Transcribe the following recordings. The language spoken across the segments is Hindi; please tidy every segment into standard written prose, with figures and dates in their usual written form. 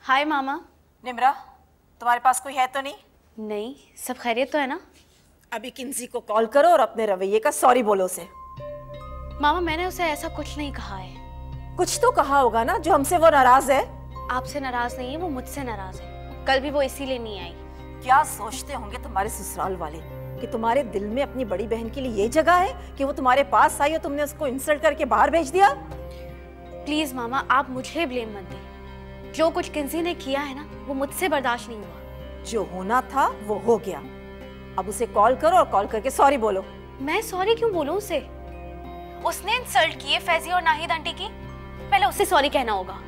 हाय मामा। निम्रा, तुम्हारे पास कोई है तो नहीं? नहीं, सब खैरियत तो है ना? अभी किंजी को कॉल करो और अपने रवैये का सॉरी बोलो उसे। मामा मैंने उसे ऐसा कुछ नहीं कहा है। कुछ तो कहा होगा ना जो हमसे वो नाराज है। आपसे नाराज नहीं है, वो मुझसे नाराज है। कल भी वो इसीलिए नहीं आई। क्या सोचते होंगे तुम्हारे ससुराल वाले कि तुम्हारे दिल में अपनी बड़ी बहन के लिए ये जगह है कि वो तुम्हारे पास आई और तुमने उसको इंसल्ट करके बाहर भेज दिया? प्लीज मामा, आप मुझे ब्लेम मत दें। जो कुछ किंजी ने किया है ना, वो मुझसे बर्दाश्त नहीं हुआ। जो होना था वो हो गया। अब उसे कॉल करो और कॉल करके सॉरी बोलो। मैं सॉरी क्यों बोलूं उसे? उसने इंसल्ट की है फैजी और नाहिद आंटी की। पहले उससे सॉरी कहना होगा।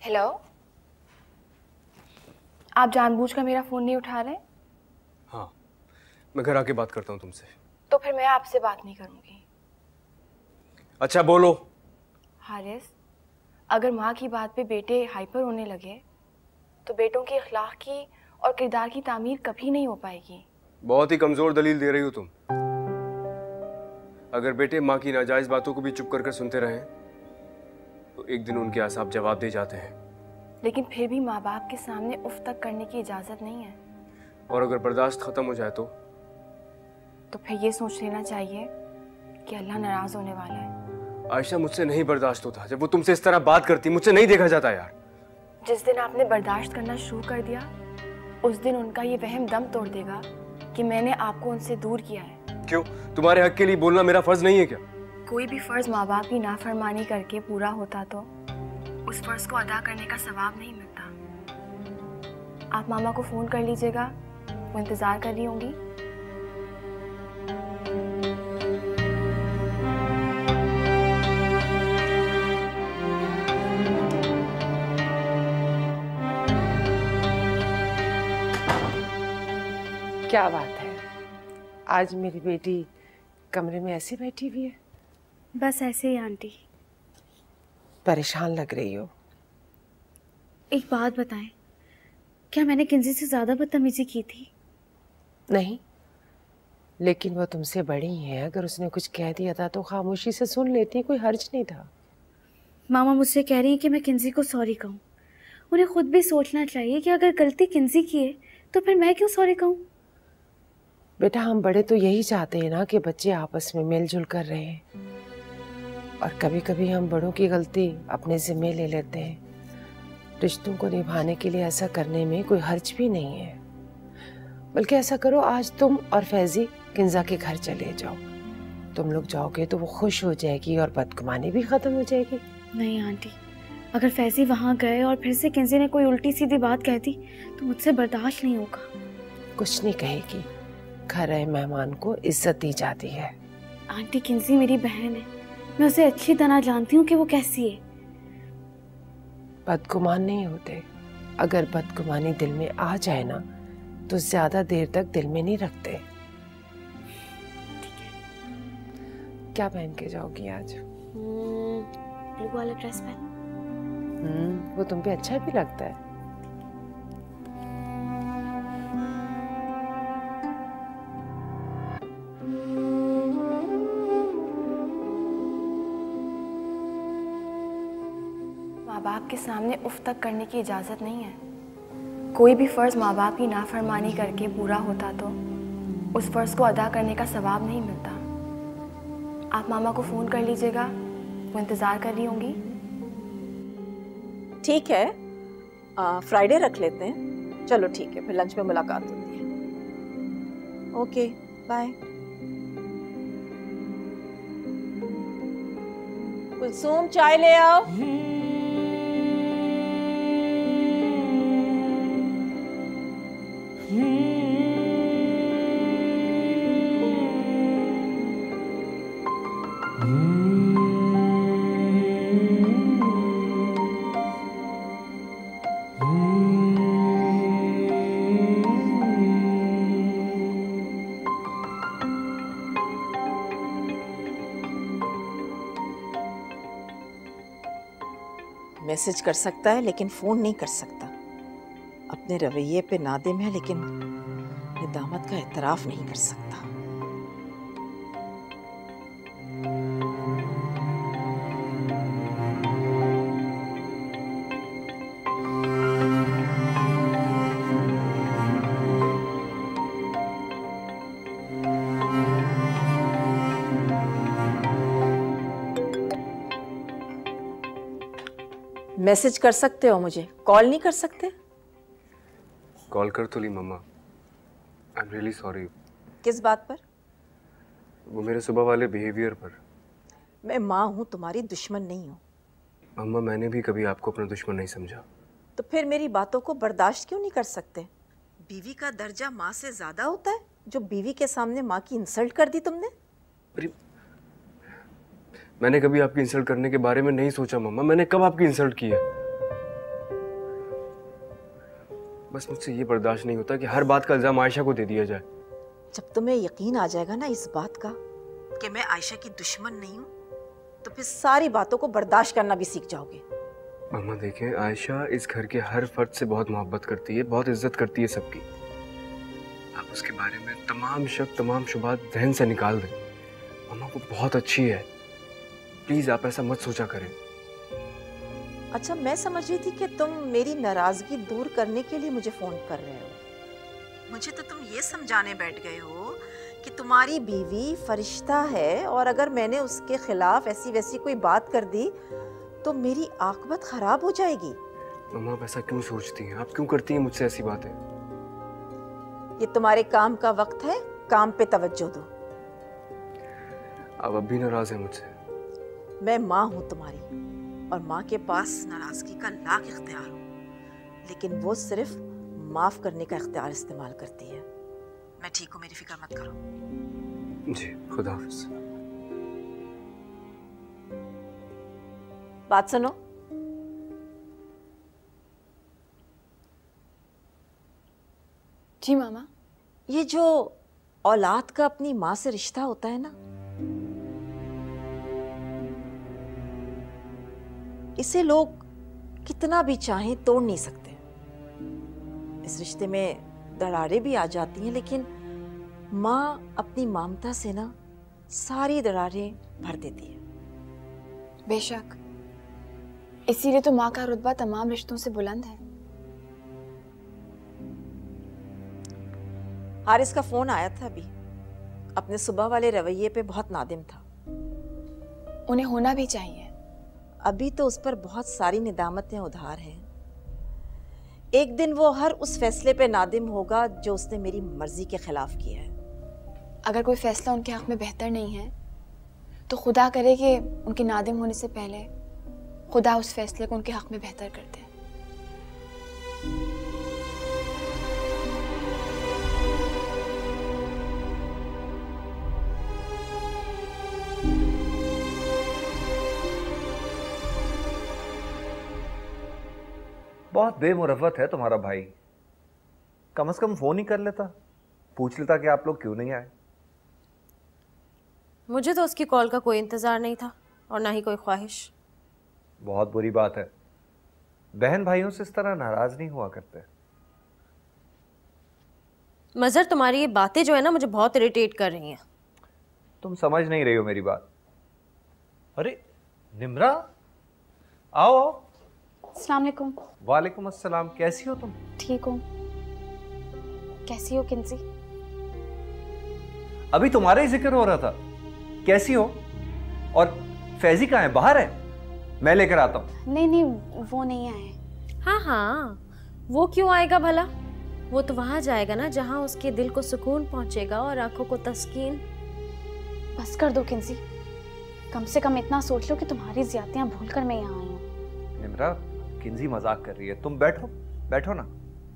हेलो, आप जानबूझकर मेरा फ़ोन नहीं उठा रहे? हाँ, मैं घर आके बात करता हूँ तुमसे। तो फिर मैं आपसे बात नहीं करूँगी। अच्छा बोलो। हारिस, अगर माँ की बात पे बेटे हाइपर होने लगे तो बेटों के अखलाक की और किरदार की तामीर कभी नहीं हो पाएगी। बहुत ही कमज़ोर दलील दे रही हो तुम। अगर बेटे माँ की नाजायज़ बातों को भी चुप कर सुनते रहें तो एक दिन उनके आसाप जवाब दे जाते हैं। लेकिन फिर भी माँ बाप के सामने उफ तक करने की इजाज़त नहीं है। और अगर बर्दाश्त ख़त्म हो जाए तो फिर ये सोच लेना चाहिए कि अल्लाह नाराज़ होने वाला है। आयशा, मुझसे नहीं बर्दाश्त होता जब वो तुमसे इस तरह बात करती। मुझसे नहीं देखा जाता यार। जिस दिन आपने बर्दाश्त करना शुरू कर दिया उस दिन उनका ये वहम दम तोड़ देगा कि मैंने आपको उनसे दूर किया है। क्यों? तुम्हारे हक के लिए बोलना मेरा फर्ज नहीं है क्या? कोई भी फर्ज माँ बाप की नाफरमानी करके पूरा होता तो उस फर्ज को अदा करने का सवाब नहीं मिलता। आप मामा को फोन कर लीजिएगा, वो इंतजार कर रही होंगी। क्या बात है, आज मेरी बेटी कमरे में ऐसे बैठी हुई है? बस ऐसे ही आंटी। परेशान लग रही हो। एक बात बताएं, क्या मैंने किंजी से ज्यादा बदतमीजी की थी? नहीं, लेकिन वो तुमसे बड़ी है। अगर उसने कुछ कह दिया था तो खामोशी से सुन लेती, कोई हर्ज नहीं था। मामा मुझसे कह रही है कि मैं किंजी को सॉरी कहूँ। उन्हें खुद भी सोचना चाहिए कि अगर गलती किंजी की है तो फिर मैं क्यों सॉरी कहूँ? बेटा, हम बड़े तो यही चाहते हैं ना कि बच्चे आपस में मिलजुल कर रहें। और कभी कभी हम बड़ों की गलती अपने जिम्मे ले लेते हैं। रिश्तों को निभाने के लिए ऐसा करने में कोई हर्ज भी नहीं है। बल्कि ऐसा करो, आज तुम और फैजी किंजा के घर चले जाओ। तुम लोग जाओगे तो वो खुश हो जाएगी और बदगुमानी भी खत्म हो जाएगी। नहीं आंटी, अगर फैजी वहाँ गए और फिर से किंजी ने कोई उल्टी सीधी बात कह दी तो मुझसे बर्दाश्त नहीं होगा। कुछ नहीं कहेगी। घर आए मेहमान को इज्जत दी जाती है। आंटी, किंजी मेरी बहन है। मैं उसे अच्छी तरह जानती हूँ कि वो कैसी है। बदगुमान नहीं होते। अगर बदगुमानी दिल में आ जाए ना तो ज्यादा देर तक दिल में नहीं रखते। क्या पहन के जाओगी आज? ब्लू वाला ड्रेस पहन। वो तुम पे अच्छा भी लगता है। माँ बाप के सामने उफ तक करने की इजाज़त नहीं है। कोई भी फ़र्ज़ माँ बाप की नाफरमानी करके पूरा होता तो उस फ़र्ज़ को अदा करने का सवाब नहीं मिलता। आप मामा को फ़ोन कर लीजिएगा, वो इंतज़ार कर रही होंगी। ठीक है, फ्राइडे रख लेते हैं। चलो ठीक है, फिर लंच में मुलाकात होती है। Okay, bye. कुलसूम, चाय ले आओ। मैसेज कर सकता है लेकिन फ़ोन नहीं कर सकता। अपने रवैये पे नादिम है लेकिन निदामत का एतराफ़ नहीं कर सकता। मैसेज कर सकते हो मुझे, कॉल नहीं कर सकते? कॉल कर तो ली मम्मा। I am really sorry. किस बात पर? वो मेरे सुबह वाले बिहेवियर पर। मैं माँ हूँ, तुम्हारी दुश्मन नहीं हूँ। मम्मा मैंने भी कभी आपको अपना दुश्मन नहीं समझा। तो फिर मेरी बातों को बर्दाश्त क्यों नहीं कर सकते? बीवी का दर्जा माँ से ज़्यादा होता है? जो बीवी के सामने माँ की इंसल्ट कर दी तुमने। अरे मैंने कभी आपकी इंसल्ट करने के बारे में नहीं सोचा मम्मा। मैंने कब आपकी इंसल्ट की है? बस मुझसे ये बर्दाश्त नहीं होता कि हर बात का इल्जाम आयशा को दे दिया जाए। जब तुम्हें यकीन आ जाएगा ना इस बात का कि मैं आयशा की दुश्मन नहीं हूँ, तो फिर सारी बातों को बर्दाश्त करना भी सीख जाओगे। मम्मा देखें, आयशा इस घर के हर फर्द से बहुत मोहब्बत करती है, बहुत इज्जत करती है सबकी। आप उसके बारे में तमाम शक, तमाम शुबात जहन से निकाल दें। मम्मा वो बहुत अच्छी है, प्लीज आप ऐसा मत सोचा करें। अच्छा, मैं समझ रही थी कि तुम मेरी नाराजगी दूर करने के लिए मुझे फोन कर रहे हो। मुझे तो तुम ये समझाने बैठ गए हो कि तुम्हारी बीवी फरिश्ता है और अगर मैंने उसके खिलाफ ऐसी वैसी कोई बात कर दी तो मेरी आकबत खराब हो जाएगी। मम्मा आप ऐसा क्यों सोचती हैं? आप क्यों करती हैं मुझसे ऐसी बातें? ये तुम्हारे काम का वक्त है, काम पे तवज्जो दो। आप अब भी नाराज हैं मुझसे? मैं माँ हूँ तुम्हारी और माँ के पास नाराजगी का लाख इख्तियार हो, लेकिन वो सिर्फ माफ करने का इख्तियार इस्तेमाल करती है। मैं ठीक हूँ, मेरी फिक्र मत करो। जी, खुदा हाफिज। बात सुनो। जी मामा। ये जो औलाद का अपनी माँ से रिश्ता होता है ना, इसे लोग कितना भी चाहें तोड़ नहीं सकते। इस रिश्ते में दरारें भी आ जाती हैं, लेकिन माँ अपनी ममता से ना सारी दरारें भर देती है। बेशक, इसीलिए तो माँ का रुतबा तमाम रिश्तों से बुलंद है। हारिस का फोन आया था अभी, अपने सुबह वाले रवैये पे बहुत नादिम था। उन्हें होना भी चाहिए। अभी तो उस पर बहुत सारी निदामतें उधार हैं। एक दिन वो हर उस फैसले पे नादिम होगा जो उसने मेरी मर्जी के खिलाफ किया है। अगर कोई फैसला उनके हक में बेहतर नहीं है तो खुदा करे कि उनके नादिम होने से पहले खुदा उस फैसले को उनके हक में बेहतर कर दे। बहुत बेमुरवत है तुम्हारा भाई। कम से कम फोन ही कर लेता, पूछ लेता कि आप लोग क्यों नहीं आए। मुझे तो उसकी कॉल का कोई इंतजार नहीं था और ना ही कोई ख्वाहिश। बहुत बुरी बात है, बहन भाइयों से इस तरह नाराज नहीं हुआ करते। मजर, तुम्हारी ये बातें जो है ना मुझे बहुत इरिटेट कर रही हैं। तुम समझ नहीं रही हो मेरी बात। अरे निम्रा, आओ आओ। अस्सलाम वालेकुम। वालेकुम अस्सलाम। कैसी हो तुम? ठीक हूँ। कैसी हो किंसी? अभी तुम्हारा ही जिक्र हो रहा था। कैसी हो? और फैजी कहाँ है? बाहर है? मैं लेकर आता हूँ। नहीं नहीं, वो नहीं आए। हाँ हाँ, वो क्यों आएगा भला? वो तो वहां जाएगा ना जहां उसके दिल को सुकून पहुंचेगा और आंखों को तस्कीन। बस कर दो किंसी, कम से कम इतना सोच लो कि तुम्हारी ज्यादतियां भूलकर मैं यहाँ आई हूँ। निम्रा, किंजी मजाक कर रही है, तुम बैठो, बैठो ना।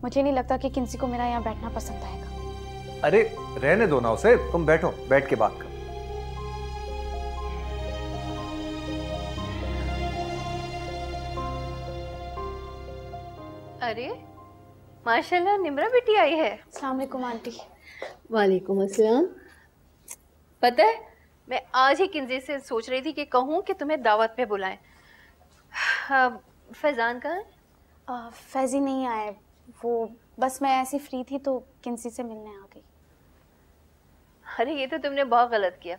मुझे नहीं लगता कि किंसी को मेरा यहाँ बैठना पसंद आएगा। अरे रहने दो ना उसे, तुम बैठो, बैठ के बात करो। अरे माशाल्लाह, निम्रा बेटी आई है। अस्सलाम वालेकुम आंटी। वालेकुम अस्सलाम। पता है, मैं आज ही किंजी से सोच रही थी कि कहूँ कि तुम्हें दावत पे बुलाएं। फैजान कहाँ है? फैजी नहीं आए, वो बस मैं ऐसी फ्री थी तो किंसी से मिलने आ गई। अरे ये तो तुमने बहुत गलत किया,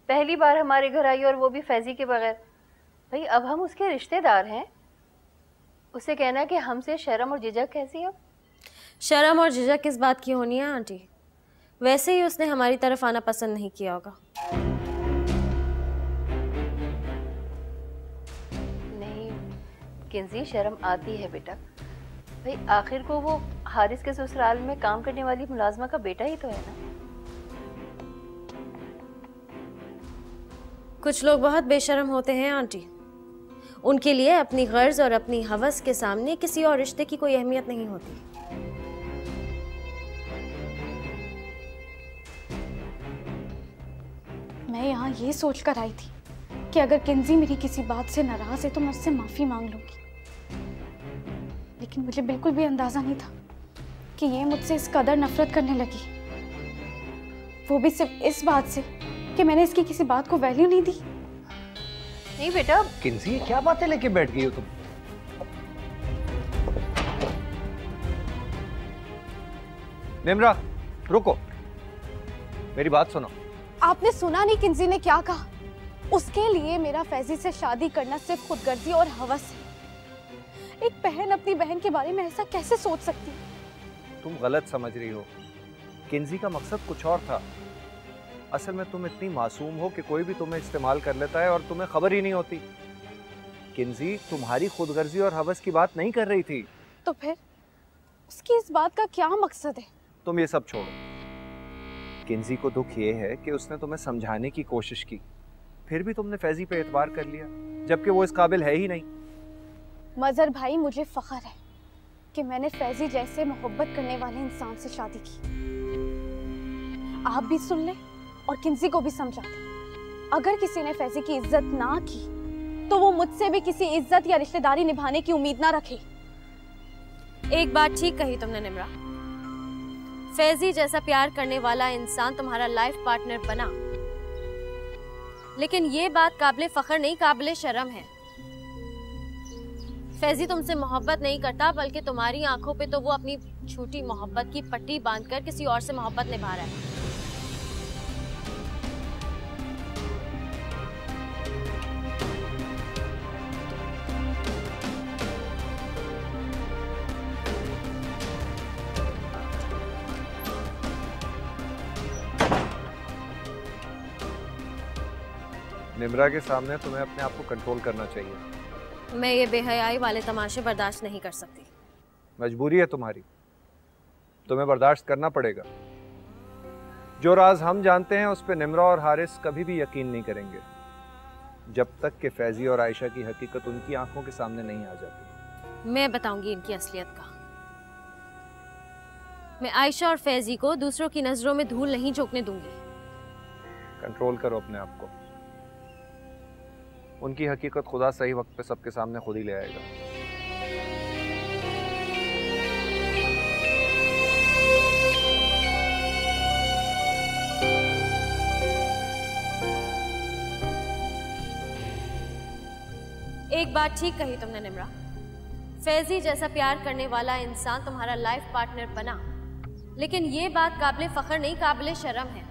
पहली बार हमारे घर आई और वो भी फैजी के बगैर। भाई अब हम उसके रिश्तेदार हैं, उसे कहना कि हमसे शर्म और झिझक कैसी है? शर्म और झिझक किस बात की होनी है आंटी? वैसे ही उसने हमारी तरफ आना पसंद नहीं किया होगा। नहीं किंजी, शर्म आती है बेटा। भाई आखिर को वो हारिस के ससुराल में काम करने वाली मुलाजमा का बेटा ही तो है ना। कुछ लोग बहुत बेशर्म होते हैं आंटी, उनके लिए अपनी गर्ज और अपनी हवस के सामने किसी और रिश्ते की कोई अहमियत नहीं होती। मैं यहाँ ये सोच कर आई थी कि अगर किंजी मेरी किसी बात से नाराज है तो मैं उससे माफी मांग लूंगी, लेकिन मुझे बिल्कुल भी अंदाजा नहीं था कि ये मुझसे इस कदर नफरत करने लगी, वो भी सिर्फ इस बात से कि मैंने इसकी किसी बात को वैल्यू नहीं दी। नहीं बेटा। किंसी क्या बातें लेके बैठ गई हो तुम? निम्रा रुको, मेरी बात सुनो। आपने सुना नहीं किंजी ने क्या कहा? उसके लिए मेरा फैजी से शादी करना सिर्फ खुदगर्जी और हवस है। एक बहन अपनी बहन के बारे में ऐसा कैसे सोच सकती है? तुम गलत समझ रही हो, किंजी का मकसद कुछ और था। असल में तुम इतनी मासूम हो कि कोई भी तुम्हें इस्तेमाल कर लेता है और तुम्हें खबर ही नहीं होती। किंजी तुम्हारी खुदगर्जी और हवस की बात नहीं कर रही थी। तो फिर उसकी इस बात का क्या मकसद है? तुम ये सब छोड़ो। किंजी को दुख ये है कि उसने तुम्हें समझाने की कोशिश की, फिर भी तुमने फैजी पे एतबार कर लिया, जबकि वो इस काबिल है ही नहीं। मजहर भाई, मुझे फख्र है कि मैंने फैजी जैसे मोहब्बत करने वाले इंसान से शादी की। आप भी सुन ले और किंजी को भी समझा दे, अगर किसी ने फैजी की इज्जत ना की तो वो मुझसे भी किसी इज्जत या रिश्तेदारी निभाने की उम्मीद ना रखे। एक बात ठीक कही तुमने निम्रा, फैजी जैसा प्यार करने वाला इंसान तुम्हारा लाइफ पार्टनर बना, लेकिन ये बात काबिले फख्र नहीं, काबिले शर्म है। फैजी तुमसे मोहब्बत नहीं करता, बल्कि तुम्हारी आंखों पे तो वो अपनी झूठी मोहब्बत की पट्टी बांधकर किसी और से मोहब्बत निभा रहा है। निम्रा के सामने तुम्हें अपने आप को कंट्रोल करना चाहिए। मैं ये बेहयाई वाले तमाशे बर्दाश्त नहीं कर सकती। मजबूरी है तुम्हारी, तुम्हें बर्दाश्त करना पड़ेगा। जो राज हम जानते हैं उस पे निम्रा और हारिस कभी भी यकीन नहीं करेंगे, जब तक कि फैजी और आयशा की हकीकत उनकी आंखों के सामने नहीं आ जाती। मैं बताऊंगी इनकी असलियत का। मैं आयशा और फैजी को दूसरों की नजरों में धूल नहीं झोंकने दूंगी। कंट्रोल करो अपने आप को, उनकी हकीकत खुदा सही वक्त पे सबके सामने खुद ही ले आएगा। एक बात ठीक कही तुमने निम्रा, फैजी जैसा प्यार करने वाला इंसान तुम्हारा लाइफ पार्टनर बना, लेकिन ये बात काबिले फख्र नहीं, काबिले शर्म है।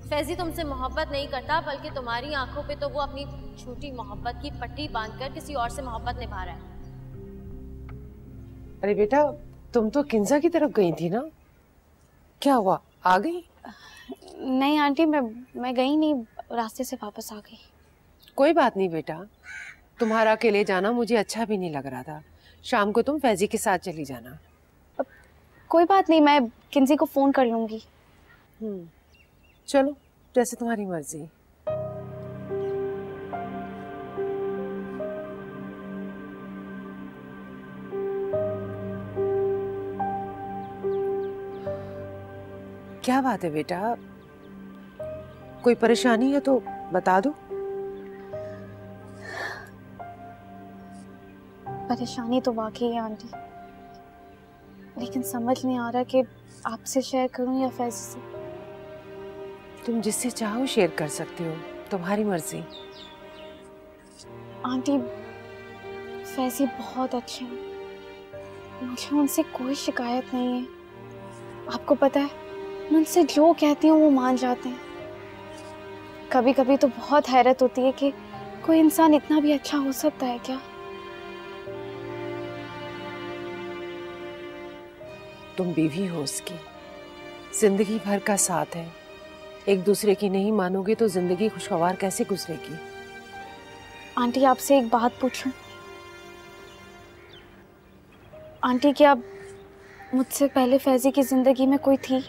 फैजी तुमसे मोहब्बत नहीं करता, बल्कि तुम्हारी आंखों पे तो वो अपनी झूठी मोहब्बत की पट्टी बांधकर किसी और से मोहब्बत निभा रहा है। अरे बेटा, तुम तो किंजा की तरफ गई थी ना, क्या हुआ, आ गई? नहीं आंटी, मैं गई नहीं, रास्ते से वापस आ गई। कोई बात नहीं बेटा, तुम्हारा अकेले जाना मुझे अच्छा भी नहीं लग रहा था। शाम को तुम फैजी के साथ चली जाना। कोई बात नहीं, मैं किंजी को फोन कर लूंगी। चलो, जैसे तुम्हारी मर्जी। क्या बात है बेटा, कोई परेशानी है तो बता दो। परेशानी तो वाकई है आंटी, लेकिन समझ नहीं आ रहा कि आपसे शेयर करूं या फैजी से। तुम जिससे चाहो शेयर कर सकते हो, तुम्हारी मर्जी। आंटी, फैजी बहुत अच्छे हैं, मुझे उनसे कोई शिकायत नहीं है। आपको पता है, मैं उनसे जो कहती हूँ वो मान जाते हैं। कभी कभी तो बहुत हैरत होती है कि कोई इंसान इतना भी अच्छा हो सकता है क्या। तुम बीवी हो उसकी, जिंदगी भर का साथ है। एक दूसरे की नहीं मानोगे तो जिंदगी खुशगवार कैसे गुजरेगी। आंटी, आपसे एक बात पूछूं? आंटी, क्या मुझसे पहले फैजी की जिंदगी में कोई थी?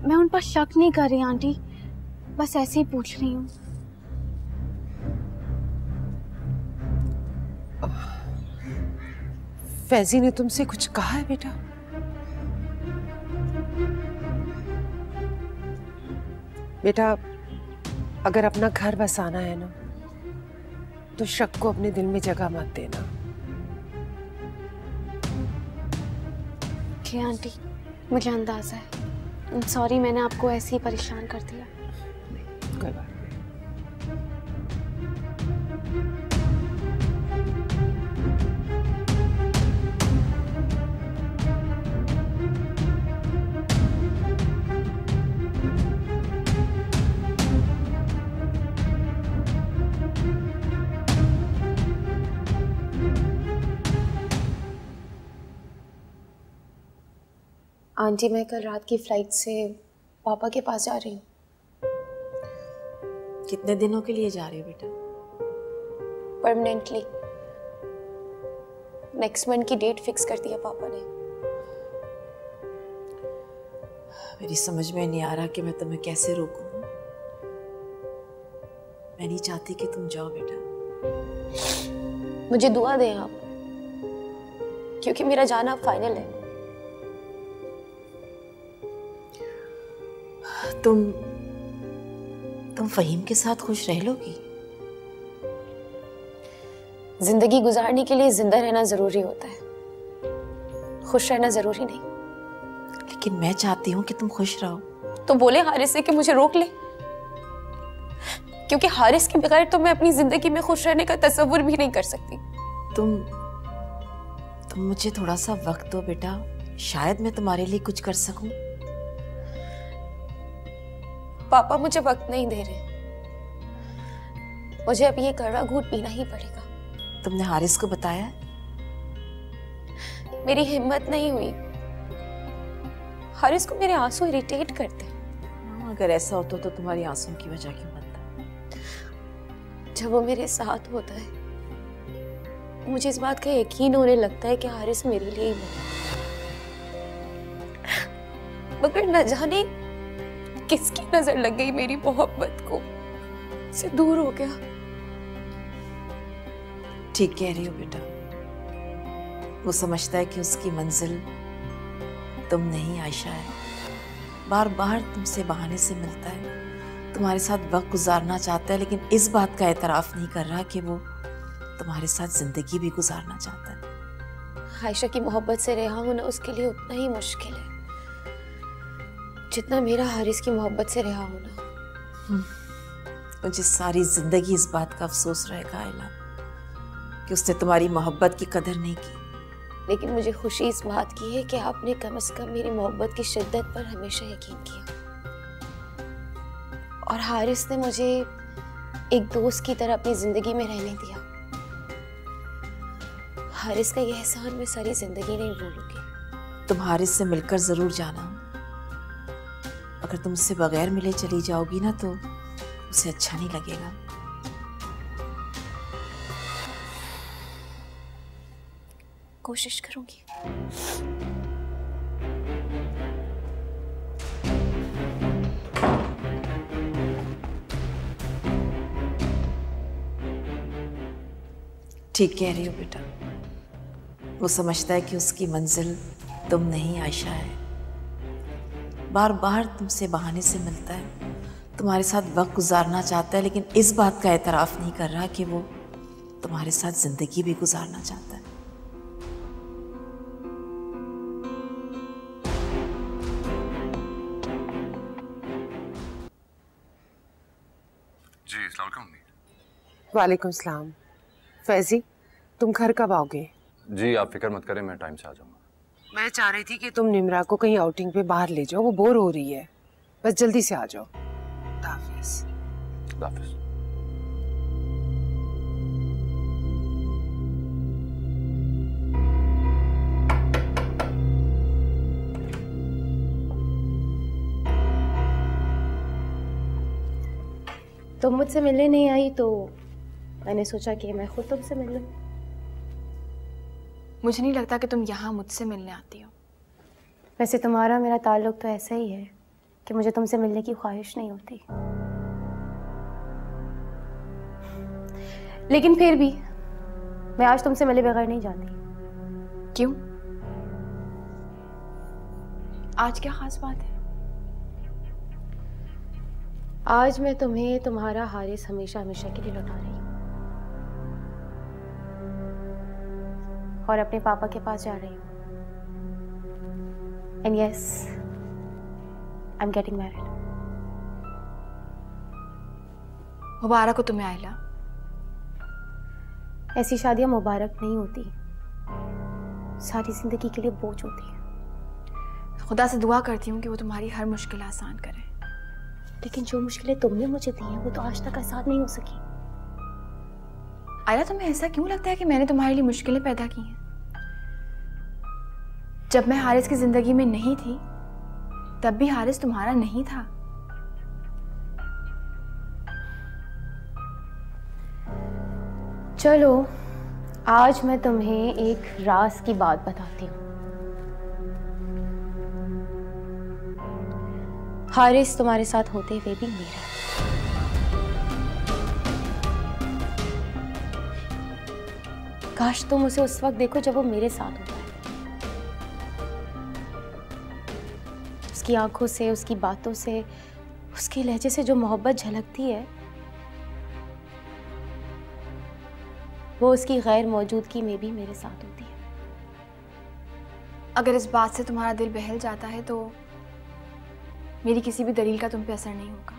मैं उन पर शक नहीं कर रही आंटी, बस ऐसे ही पूछ रही हूँ। फैजी ने तुमसे कुछ कहा है बेटा? बेटा, अगर अपना घर बसाना है ना तो शक को अपने दिल में जगह मत देना। जी आंटी, मुझे अंदाजा है। सॉरी, मैंने आपको ऐसे ही परेशान कर दिया। कोई बात नहीं। आंटी, मैं कल रात की फ्लाइट से पापा के पास जा रही हूँ। कितने दिनों के लिए जा रही हो बेटा? परमानेंटली। नेक्स्ट मंथ की डेट फिक्स कर दिया पापा ने। मेरी समझ में नहीं आ रहा कि मैं तुम्हें कैसे रोकूं। मैं नहीं चाहती कि तुम जाओ बेटा। मुझे दुआ दें आप, क्योंकि मेरा जाना अब फाइनल है। तुम फहीम के साथ खुश रह लोगी? जिंदगी गुजारने के लिए जिंदा रहना जरूरी होता है, खुश रहना जरूरी नहीं। लेकिन मैं चाहती हूँ कि तुम खुश रहो। तो बोले हारिस से कि मुझे रोक ले, क्योंकि हारिस के बगैर तो मैं अपनी जिंदगी में खुश रहने का तस्वुर भी नहीं कर सकती। तुम मुझे थोड़ा सा वक्त दो बेटा, शायद मैं तुम्हारे लिए कुछ कर सकूं। पापा मुझे वक्त नहीं दे रहे, मुझे अब ये कड़वा घूंट पीना ही पड़ेगा। तुमने हारिस को बताया? मेरी हिम्मत नहीं हुई। हारिस को मेरे आंसू इरिटेट करते हैं। अगर ऐसा होता तो तुम्हारी आंसू की वजह क्यों बनता? जब वो मेरे साथ होता है मुझे इस बात का यकीन होने लगता है कि हारिस मेरे लिए ही बना, मगर न जाने किसकी नजर लग गई मेरी मोहब्बत को, से दूर हो गया। ठीक कह रही हो बेटा। वो समझता है कि उसकी मंजिल तुम नहीं आयशा है। बार बार तुमसे बहाने से मिलता है, तुम्हारे साथ वक्त गुजारना चाहता है, लेकिन इस बात का एतराफ नहीं कर रहा कि वो तुम्हारे साथ जिंदगी भी गुजारना चाहता है। आयशा की मोहब्बत से रिहा होना उसके लिए उतना ही मुश्किल है जितना मेरा हारिस की मोहब्बत से रिहा होना। मुझे सारी जिंदगी इस बात का अफसोस रहेगा आयला कि उसने तुम्हारी मोहब्बत की कदर नहीं की। लेकिन मुझे खुशी इस बात की है कि आपने कम से कम मेरी मोहब्बत की शिद्दत पर हमेशा यकीन किया, और हारिस ने मुझे एक दोस्त की तरह अपनी जिंदगी में रहने दिया। हारिस का यह एहसान मैं सारी जिंदगी नहीं भूलूंगी। तुम हारिस से मिलकर जरूर जाना। अगर तुम उससे बगैर मिले चली जाओगी ना तो उसे अच्छा नहीं लगेगा। कोशिश करूंगी। ठीक कह रही हो बेटा। वो समझता है कि उसकी मंजिल तुम नहीं आयशा है। बार बार तुमसे बहाने से मिलता है, तुम्हारे साथ वक्त गुजारना चाहता है, लेकिन इस बात का एतराफ नहीं कर रहा कि वो तुम्हारे साथ जिंदगी भी गुजारना चाहता है। जी अस्सलाम वालेकुम। वालेकुम सलाम। फैजी, तुम घर कब आओगे? जी आप फिक्र मत करें, मैं टाइम से आ जाऊंगा। मैं चाह रही थी कि तुम निम्रा को कहीं आउटिंग पे बाहर ले जाओ, वो बोर हो रही है। बस जल्दी से आ जाओ। खुदा हाफिज़। खुदा हाफिज़। तुम मुझसे मिलने नहीं आई तो मैंने सोचा कि मैं खुद तुमसे मिल लूं। मुझे नहीं लगता कि तुम यहाँ मुझसे मिलने आती हो। वैसे तुम्हारा मेरा ताल्लुक तो ऐसा ही है कि मुझे तुमसे मिलने की ख्वाहिश नहीं होती, लेकिन फिर भी मैं आज तुमसे मिले बगैर नहीं जाती। क्यों? आज क्या खास बात है? आज मैं तुम्हें तुम्हारा हारिस हमेशा हमेशा के लिए लौटा रही हूँ और अपने पापा के पास जा रही हूँ। And yes, I am getting married. मुबारक हो तुम्हें आयला। ऐसी शादियां मुबारक नहीं होती, सारी जिंदगी के लिए बोझ होती है। खुदा से दुआ करती हूँ कि वो तुम्हारी हर मुश्किल आसान करे। लेकिन जो मुश्किलें तुमने मुझे दी हैं वो तो आज तक आसान नहीं हो सकी। आयला, तुम्हें ऐसा क्यों लगता है कि मैंने तुम्हारे लिए मुश्किलें पैदा की हैं? जब मैं हारिस की जिंदगी में नहीं थी तब भी हारिस तुम्हारा नहीं था। चलो आज मैं तुम्हें एक राज की बात बताती हूँ। हारिस तुम्हारे साथ होते हुए भी मेरा। काश तुम उसे उस वक्त देखो जब वो मेरे साथ होता है। उसकी आंखों से, उसकी बातों से, उसके लहजे से जो मोहब्बत झलकती है वो उसकी गैर मौजूदगी में भी मेरे साथ होती है। अगर इस बात से तुम्हारा दिल बहल जाता है तो मेरी किसी भी दलील का तुम पे असर नहीं होगा।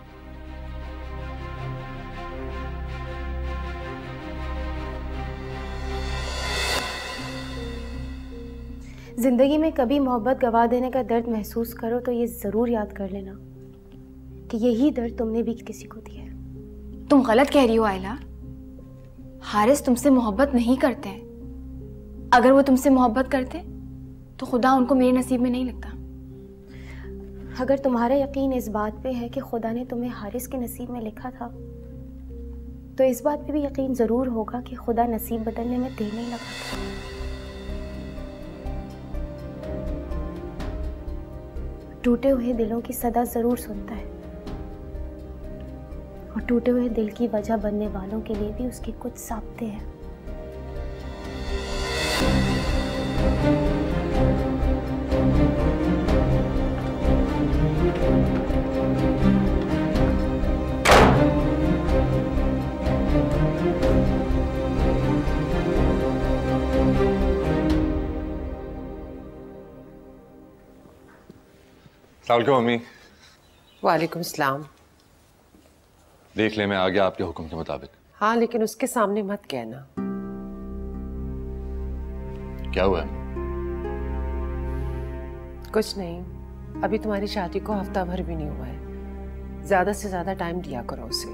जिंदगी में कभी मोहब्बत गवा देने का दर्द महसूस करो तो ये जरूर याद कर लेना कि यही दर्द तुमने भी किसी को दिया है। तुम गलत कह रही हो आयला। हारिस तुमसे मोहब्बत नहीं करते हैं। अगर वो तुमसे मोहब्बत करते तो खुदा उनको मेरे नसीब में नहीं लिखता। अगर तुम्हारा यकीन इस बात पे है कि खुदा ने तुम्हें हारिस के नसीब में लिखा था तो इस बात पे भी यकीन जरूर होगा कि खुदा नसीब बदलने में देर नहीं लगा था। टूटे हुए दिलों की सदा जरूर सुनता है और टूटे हुए दिल की वजह बनने वालों के लिए भी उसके कुछ साब्ते हैं। अस्सलाम वालेकुम मम्मी। वालेकुम सलाम। देख ले, मैं आ गया आपके हुक्म के मुताबिक। हाँ, लेकिन उसके सामने मत कहना। क्या हुआ? कुछ नहीं, अभी तुम्हारी शादी को हफ्ता भर भी नहीं हुआ है। ज्यादा से ज्यादा टाइम दिया करो उसे।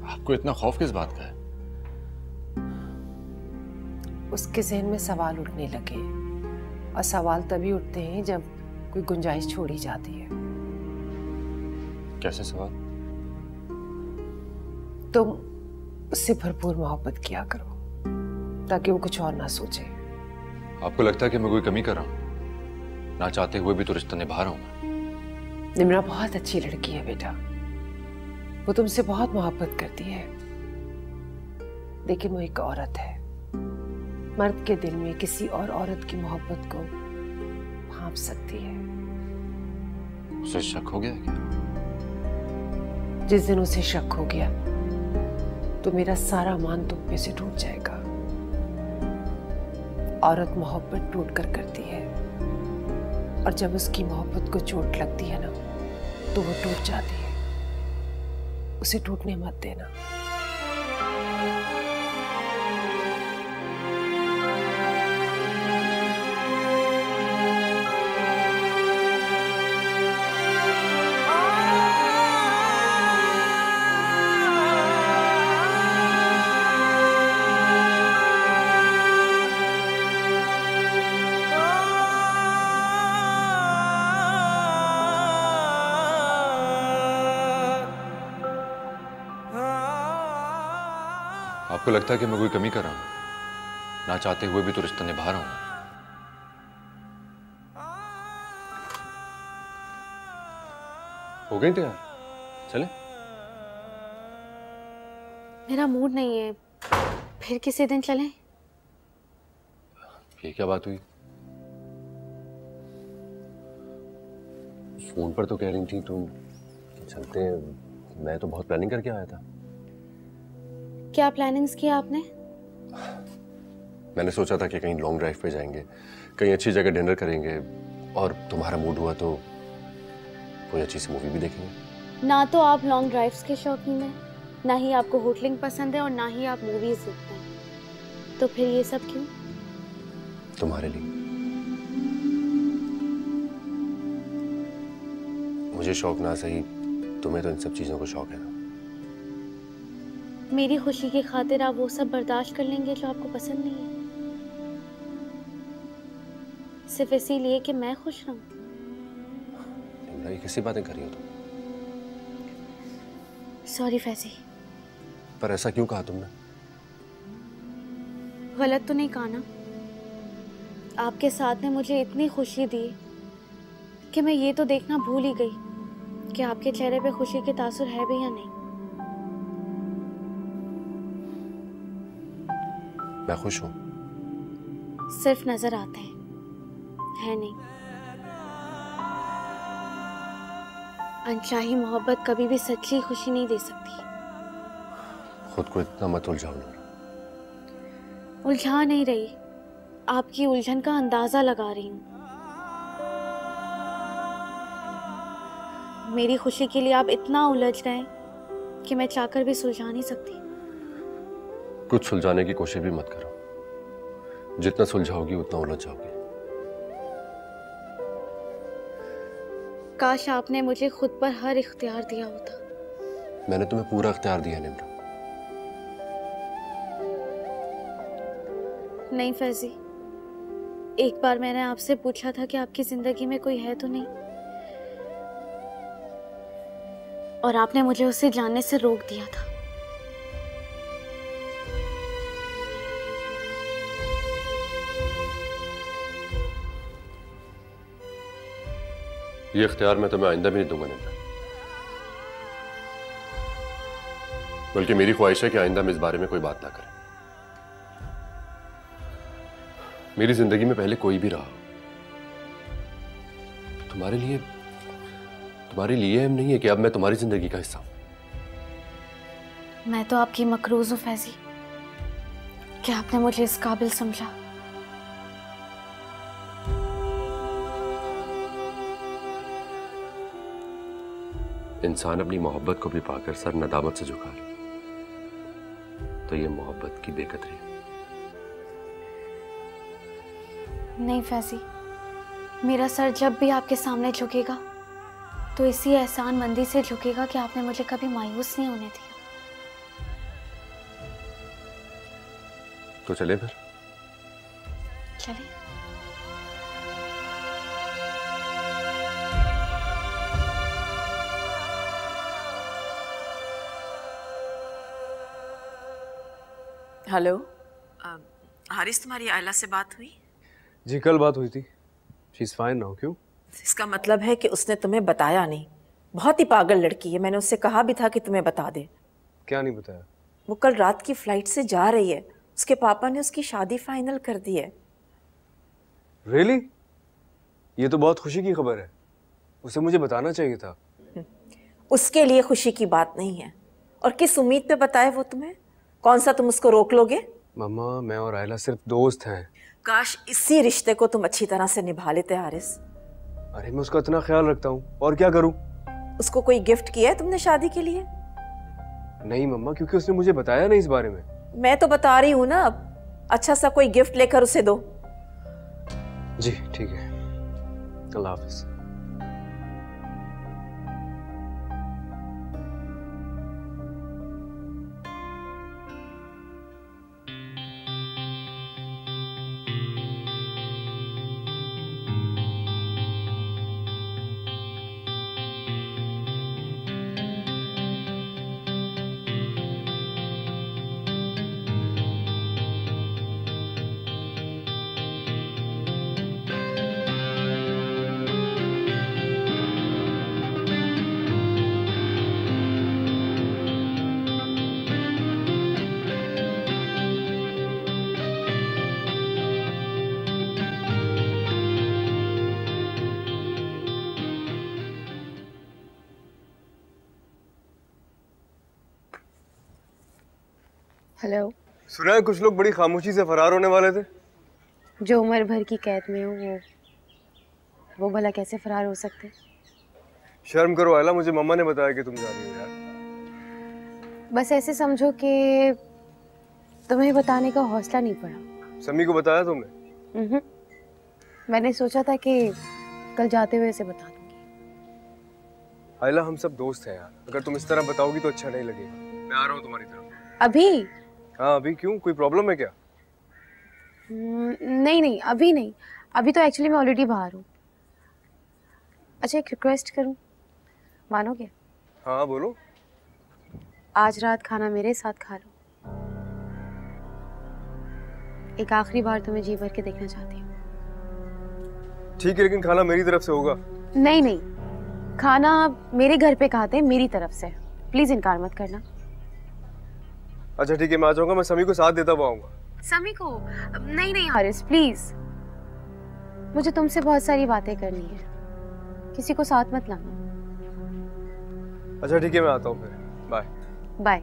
आपको इतना खौफ किस बात का है? उसके जहन में सवाल उठने लगे और सवाल तभी उठते हैं जब कोई गुंजाइश छोड़ी जाती है। कैसे सवाल? तुम उससे भरपूर मोहब्बत किया करो ताकि वो कुछ और ना सोचे। आपको लगता है कि मैं कोई कमी कर रहा हूँ? ना चाहते हुए भी तो रिश्ता निभा रहा हूँ मैं। निम्रा बहुत अच्छी लड़की है बेटा, वो तुमसे बहुत मोहब्बत करती है, लेकिन वो एक औरत है। मर्द के दिल में किसी और औरत की मोहब्बत को भांप सकती है। उसे शक हो गया क्या? जिस दिन उसे शक हो गया तो मेरा सारा मान तुम पे से टूट जाएगा। औरत मोहब्बत टूट कर करती है और जब उसकी मोहब्बत को चोट लगती है ना तो वो टूट जाती है। उसे टूटने मत देना। आपको लगता है कि मैं कोई कमी कर रहा हूं? ना चाहते हुए भी तो रिश्ता निभा रहा हूं। हो गई तैयार? चले? मेरा मूड नहीं है, फिर किसी दिन चलें? ये क्या बात हुई? फोन पर तो कह रही थी तुम चलते हैं, मैं तो बहुत प्लानिंग करके आया था। क्या प्लानिंग्स किया आपने? मैंने सोचा था कि कहीं लॉन्ग ड्राइव पे जाएंगे, कहीं अच्छी जगह डिनर करेंगे, और तुम्हारा मूड हुआ तो कोई अच्छी सी मूवी भी देखेंगे। ना तो आप लॉन्ग ड्राइव्स के शौकीन हैं, ना ही आपको होटलिंग पसंद है, और ना ही आप मूवीज देखते हैं, तो फिर ये सब क्यों? तुम्हारे लिए। मुझे शौक ना सही, तुम्हें तो इन सब चीजों का शौक है ना। मेरी खुशी की खातिर आप वो सब बर्दाश्त कर लेंगे जो आपको पसंद नहीं है, सिर्फ इसीलिए कि मैं खुश रहूं? ये कैसी बातें कर रही हो तुम? सॉरी फैजी। पर ऐसा क्यों कहा तुमने? गलत तो नहीं कहा ना? आपके साथ ने मुझे इतनी खुशी दी कि मैं ये तो देखना भूल ही गई कि आपके चेहरे पे खुशी के तासुर है भी या नहीं। मैं खुश हूं। सिर्फ नजर आते हैं, है नहीं। अनचाही मोहब्बत कभी भी सच्ची खुशी नहीं दे सकती। खुद को इतना मत उलझाओ नूर। उलझा नहीं रही, आपकी उलझन का अंदाजा लगा रही हूँ। मेरी खुशी के लिए आप इतना उलझ गए कि मैं चाहकर भी सुलझा नहीं सकती। कुछ सुलझाने की कोशिश भी मत करो, जितना सुलझाओगी उतना उलझ जाओगी। काश आपने मुझे खुद पर हर इख्तियार दिया होता। मैंने तुम्हें पूरा इख्तियार दिया निम्रा। नहीं फैजी, एक बार मैंने आपसे पूछा था कि आपकी जिंदगी में कोई है तो नहीं, और आपने मुझे उसे जानने से रोक दिया था। ये इख्तियार मैं तुम्हें आइंदा भी नहीं दूंगा निम्रा। बल्कि मेरी ख्वाहिश है कि आइंदा में इस बारे में कोई बात ना करें। मेरी जिंदगी में पहले कोई भी रहा, तुम्हारे लिए अहम नहीं है कि अब मैं तुम्हारी जिंदगी का हिस्सा हूं। मैं तो आपकी मकरूज हूं फैजी कि आपने मुझे इस काबिल समझा। इंसान अपनी मोहब्बत को भी पाकर सर नदामत से झुका ले तो ये मोहब्बत की बेकदरी है। नहीं फैजी, मेरा सर जब भी आपके सामने झुकेगा तो इसी एहसानमंदी से झुकेगा कि आपने मुझे कभी मायूस नहीं होने दिया। तो चले फिर। चले। हेलो, हारिस, तुम्हारी आयला से बात हुई? जी कल बात हुई थी। She is fine now. क्यों? इसका मतलब है कि उसने तुम्हें बताया नहीं। बहुत ही पागल लड़की है, मैंने उससे कहा भी था कि तुम्हें बता दे। क्या नहीं बताया? वो कल रात की फ्लाइट से जा रही है, उसके पापा ने उसकी शादी फाइनल कर दी है। Really? ये तो बहुत खुशी की खबर है, उसे मुझे बताना चाहिए था। उसके लिए खुशी की बात नहीं है, और किस उम्मीद पे बताए वो तुम्हें? कौन सा तुम उसको रोक लोगे? मम्मा, मैं और आयला सिर्फ दोस्त हैं। काश इसी रिश्ते को तुम अच्छी तरह से निभा लेते हारिस। अरे मैं उसका इतना ख्याल रखता हूँ, और क्या करूँ? उसको कोई गिफ्ट किया है तुमने शादी के लिए? नहीं मम्मा, क्योंकि उसने मुझे बताया नहीं इस बारे में। मैं तो बता रही हूँ ना, अच्छा सा कोई गिफ्ट लेकर उसे दो। जी ठीक है, अल्लाह हाफिज। हेलो। सुना है कुछ लोग बड़ी खामोशी से फरार होने वाले थे। जो उम्र भर की कैद में हो वो भला कैसे फरार हो सकते? शर्म करो आयला, मुझे मम्मा ने बताया कि तुम जा रही हो यार। बस ऐसे समझो कि तुम्हें बताने का हौसला नहीं पड़ा। समी को बताया तुमने? मैंने सोचा था कि कल जाते हुए इसे बता दूंगी। आयला हम सब दोस्त हैं यार, अगर तुम इस तरह बताओगी तो अच्छा नहीं लगेगा। मैं आ रहा हूँ तुम्हारी तरफ। अभी? हाँ अभी क्यों, कोई प्रॉब्लम है क्या? नहीं नहीं अभी नहीं, अभी तो एक्चुअली मैं ऑलरेडी बाहर हूँ। अच्छा एक रिक्वेस्ट करूँ, मानोगे? हाँ बोलो। आज रात खाना मेरे साथ खा लो। एक आखिरी बार तुम्हें जी भर के देखना चाहती हूँ। ठीक है, लेकिन खाना मेरी तरफ से होगा। नहीं नहीं, खाना मेरे घर पे खाते हैं मेरी तरफ से, प्लीज इनकार मत करना। अच्छा ठीक है, मैं आ जाऊंगा। मैं समी को साथ देता हुआ आऊंगा। समी को? नहीं नहीं हारिस प्लीज, मुझे तुमसे बहुत सारी बातें करनी है, किसी को साथ मत लाना। अच्छा ठीक है, मैं आता हूँ फिर। Bye bye.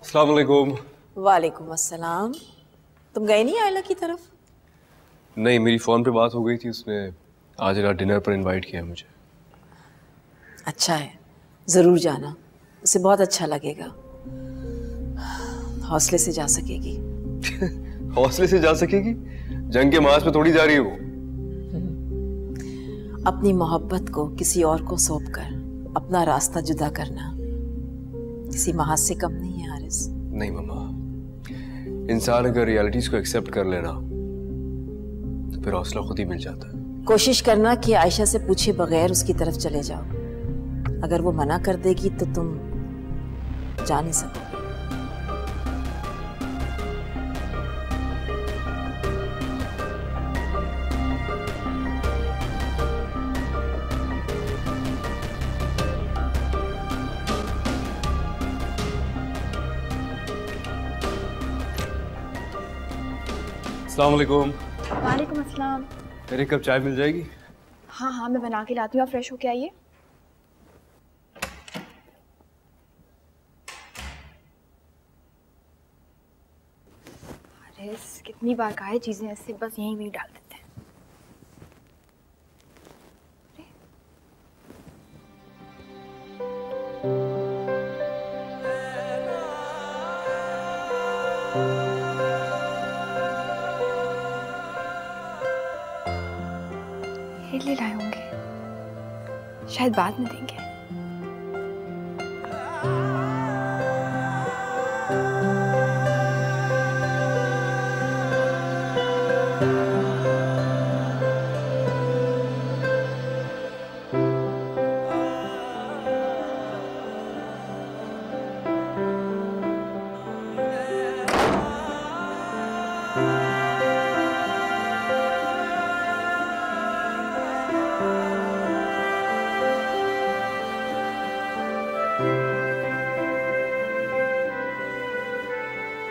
अस्सलाम वालेकुम। वालेकुम अस्सलाम। तुम गए नहीं आयला की तरफ? नहीं, मेरी फ़ोन पे बात हो गई थी, उसने आज रात डिनर पर इनवाइट किया मुझे। अच्छा है, ज़रूर जाना, उसे बहुत अच्छा लगेगा। हौसले से जा सकेगी। हौसले से जा सकेगी? जंग के मास में थोड़ी जा रही है वो। अपनी मोहब्बत को किसी और को सौंप कर अपना रास्ता जुदा करना किसी महाज से कम नहीं है हारिस। नहीं मम्मा, इंसान अगर रियलिटीज को एक्सेप्ट कर लेना तो फिर हौसला खुद ही मिल जाता है। कोशिश करना कि आयशा से पूछे बगैर उसकी तरफ चले जाओ। अगर वो मना कर देगी तो तुम जा नहीं सकोगे। अस्सलाम वालेकुम। वालेकुम अस्सलाम। मेरे कप चाय मिल जाएगी? हाँ हाँ मैं बना के लाती हूँ, आप फ्रेश होके आइए। अरे कितनी बार कहा है चीज़ें ऐसे बस यहीं वहीं डाल देते हैं। ले लाए होंगे, शायद बाद में देंगे।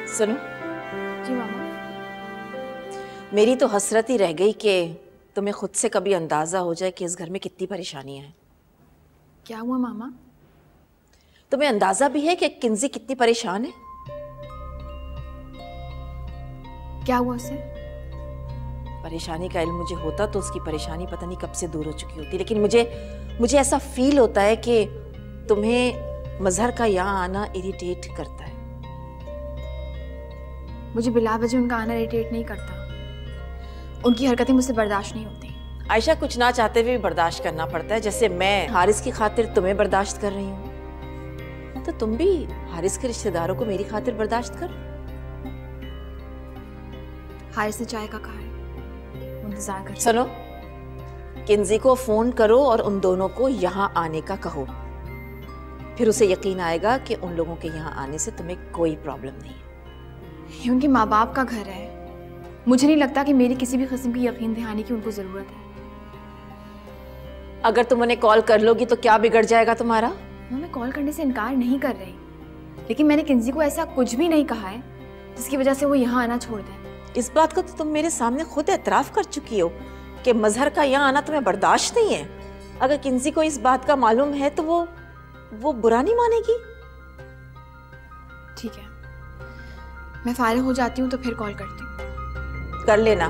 सुनो जी मामा। मेरी तो हसरत ही रह गई कि तुम्हें खुद से कभी अंदाजा हो जाए कि इस घर में कितनी परेशानियां हैं। क्या हुआ मामा? तुम्हें अंदाजा भी है कि किंजी कितनी परेशान है? क्या हुआ उसे? परेशानी का इल्म मुझे होता तो उसकी परेशानी पता नहीं कब से दूर हो चुकी होती, लेकिन मुझे ऐसा फील होता है कि तुम्हें मजहर का यहाँ आना इरिटेट करता है। मुझे बिला वजह उनका आना इरिटेट नहीं करता, उनकी हरकतें मुझसे बर्दाश्त नहीं होती। आयशा, कुछ ना चाहते हुए भी बर्दाश्त करना पड़ता है। जैसे मैं हारिस की खातिर तुम्हें बर्दाश्त कर रही हूँ, तो तुम भी हारिस के रिश्तेदारों को मेरी खातिर बर्दाश्त कर। हारिस ने चाय का कहा है, इंतजार कर। सुनो, किंजी को फोन करो और उन दोनों को यहाँ आने का कहो, फिर उसे यकीन आएगा कि उन लोगों के यहाँ आने से तुम्हें कोई प्रॉब्लम नहीं है। ये उनके माँ बाप का घर है, मुझे नहीं लगता कि मेरी किसी भी किस्म की यकीन दहानी की उनको जरूरत है। अगर तुम उन्हें कॉल कर लोगी तो क्या बिगड़ जाएगा तुम्हारा? मैं कॉल करने से इनकार नहीं कर रही, लेकिन मैंने किंजी को ऐसा कुछ भी नहीं कहा है जिसकी वजह से वो यहाँ आना छोड़ दें। इस बात को तो तुम मेरे सामने खुद एतराफ कर चुकी हो कि मजहर का यहाँ आना तुम्हें बर्दाश्त नहीं है। अगर किंजी को इस बात का मालूम है तो वो बुरा नहीं मानेगी। ठीक है, मैं फारिग हो जाती हूँ तो फिर कॉल करती हूँ। कर लेना।